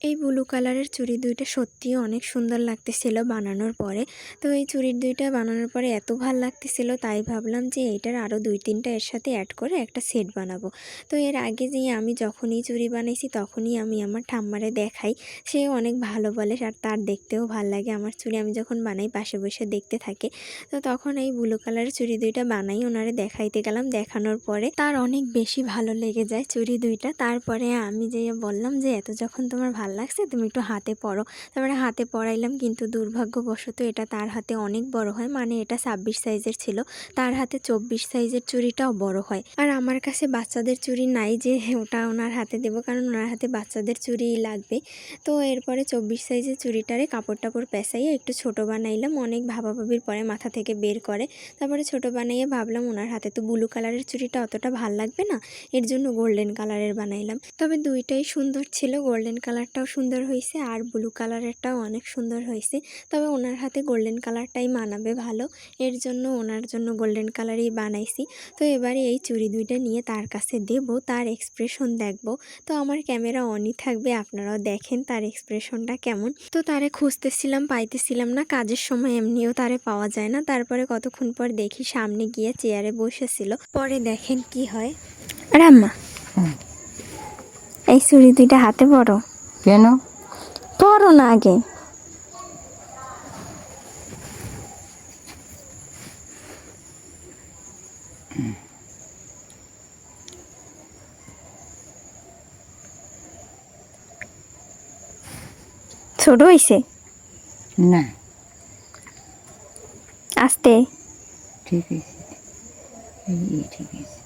এই ব্লু কালারের চুড়ি দুইটা সত্যিই অনেক সুন্দর লাগতেছিল বানানোর পরে। তো এই চুড়ির দুইটা বানানোর পরে এত ভাল লাগতেছিল, তাই ভাবলাম যে এইটার আরও 2-3টা এর সাথে অ্যাড করে একটা সেট বানাবো। তো এর আগে যে আমি যখনই চুড়ি বানাইছি তখনই আমি আমার ঠাম্মারে দেখাই, সে অনেক ভালো বলে আর তার দেখতেও ভাল লাগে আমার চুড়ি। আমি যখন বানাই পাশে বসে দেখতে থাকে। তো তখন এই ব্লু কালারের চুড়ি দুইটা বানাই ওনারে দেখাইতে গেলাম। দেখানোর পরে তার অনেক বেশি ভালো লেগে যায় চুড়ি দুইটা। তারপরে আমি যে বললাম যে এত যখন তোমার ভাল লাগছে তুমি একটু হাতে পরো। তারপরে হাতে পরাইলাম, কিন্তু দুর্ভাগ্যবশত এটা তার হাতে অনেক বড় হয়, মানে এটা 26 সাইজের ছিল, তার হাতে 24 সাইজের চুড়িটাও বড় হয়। আর আমার কাছে বাচ্চাদের চুড়ি নাই যে ওটা ওনার হাতে দেবো, কারণ ওনার হাতে বাচ্চাদের চুড়িই লাগবে। তো এরপরে 24 সাইজের চুড়িটারে কাপড় টাপড় পেঁচাইয়ে একটু ছোট বানাইলাম। অনেক ভাবাভাবির পরে মাথা থেকে বের করে তারপরে ছোট বানাইয়ে ভাবলাম ওনার হাতে তো ব্লু কালারের চুড়িটা অতটা ভাল লাগবে না, এর জন্য গোল্ডেন কালারের বানাইলাম। তবে দুইটাই সুন্দর ছিল, গোল্ডেন কালারটাও সুন্দর হয়েছে আর ব্লু কালারেরটাও অনেক সুন্দর হয়েছে। তবে ওনার হাতে গোল্ডেন কালারটাই মানাবে ভালো, এর জন্য ওনার জন্য গোল্ডেন কালারই বানাইছি। তো এবারে এই চুড়ি দুইটা নিয়ে তার কাছে দেব, তার এক্সপ্রেশন দেখব। তো আমার ক্যামেরা অনই থাকবে, আপনারাও দেখেন তার এক্সপ্রেশনটা কেমন। তো তারে খুঁজতেছিলাম, পাইতেছিলাম না, কাজের সময় এমনিও তারে পাওয়া যায় না। তারপরে কতক্ষণ পর দেখি সামনে গিয়ে চেয়ারে বসেছিল। পরে দেখেন কি হয়। রাম্মা, এই চুড়ি দুইটা হাতে পরো। কেন পরো না আগে। ছোট হইছে না? আস্তে ঠিক আছে, ঠিক আছে।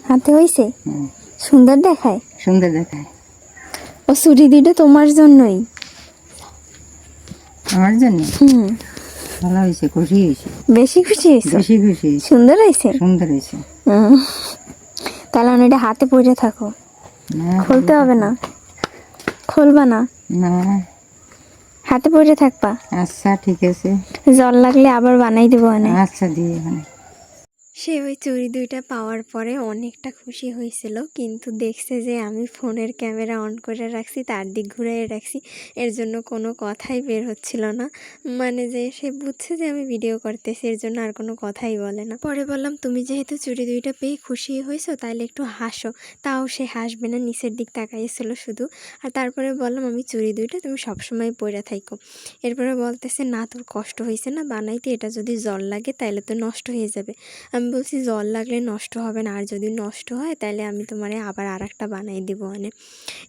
হাতে হইছে, সুন্দর দেখায়। সুন্দর দেখায়। ও চুড়ি দুইটা তোমার জন্যই। আমার জন্য? ভালো হয়েছে, খুশি হয়েছে। বেশি খুশি হয়েছে? বেশি খুশি হয়েছে। সুন্দর হয়েছে? সুন্দর হয়েছে। তাহলে অনেকটা হাতে পরে থাকো, খুলতে হবে না। খুলবা না? না, হাতে পরে থাকবা। আচ্ছা ঠিক আছে। জল লাগলে আবার বানাই দেবো। আচ্ছা দিয়ে সে ওই চুড়ি দুইটা পাওয়ার পরে অনেকটা খুশি হয়েছিল, কিন্তু দেখছে যে আমি ফোনের ক্যামেরা অন করে রাখছি, তার দিক ঘুরিয়ে রাখছি, এর জন্য কোনো কথাই বের হচ্ছিল না। মানে যে সে বুঝছে যে আমি ভিডিও করতেছি, এর জন্য আর কোনো কথাই বলে না। পরে বললাম তুমি যেহেতু চুড়ি দুইটা পেয়ে খুশি হয়েছো তাইলে একটু হাসো, তাও সে হাসবে না, নিচের দিক তাকাইছিল শুধু। আর তারপরে বললাম আমি চুড়ি দুইটা তুমি সবসময় পরে থাইকো। এরপরে বলতেছে না তোর কষ্ট হয়েছে না বানাইতে, এটা যদি জল লাগে তাইলে তো নষ্ট হয়ে যাবে। আমি বলছি জল লাগলে নষ্ট হবে না, আর যদি নষ্ট হয় তাহলে আমি তোমারে আবার আর একটা বানাই দেবো।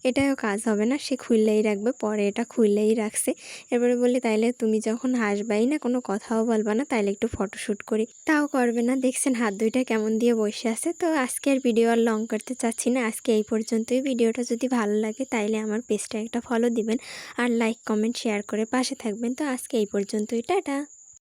এটাও কাজ হবে না, সে খুললেই রাখবে। পরে এটা খুললেই রাখছে। এরপরে বললে তাইলে তুমি যখন হাসবাই না, কোনো কথাও বলবা না, তাইলে একটু ফটোশ্যুট করি, তাও করবে না। দেখছেন হাত দুইটা কেমন দিয়ে বসে আছে। তো আজকে আর ভিডিও আর লং করতে চাচ্ছি না, আজকে এই পর্যন্তই। ভিডিওটা যদি ভালো লাগে তাইলে আমার পেজটা একটা ফলো দিবেন আর লাইক কমেন্ট শেয়ার করে পাশে থাকবেন। তো আজকে এই পর্যন্তই, টাটা।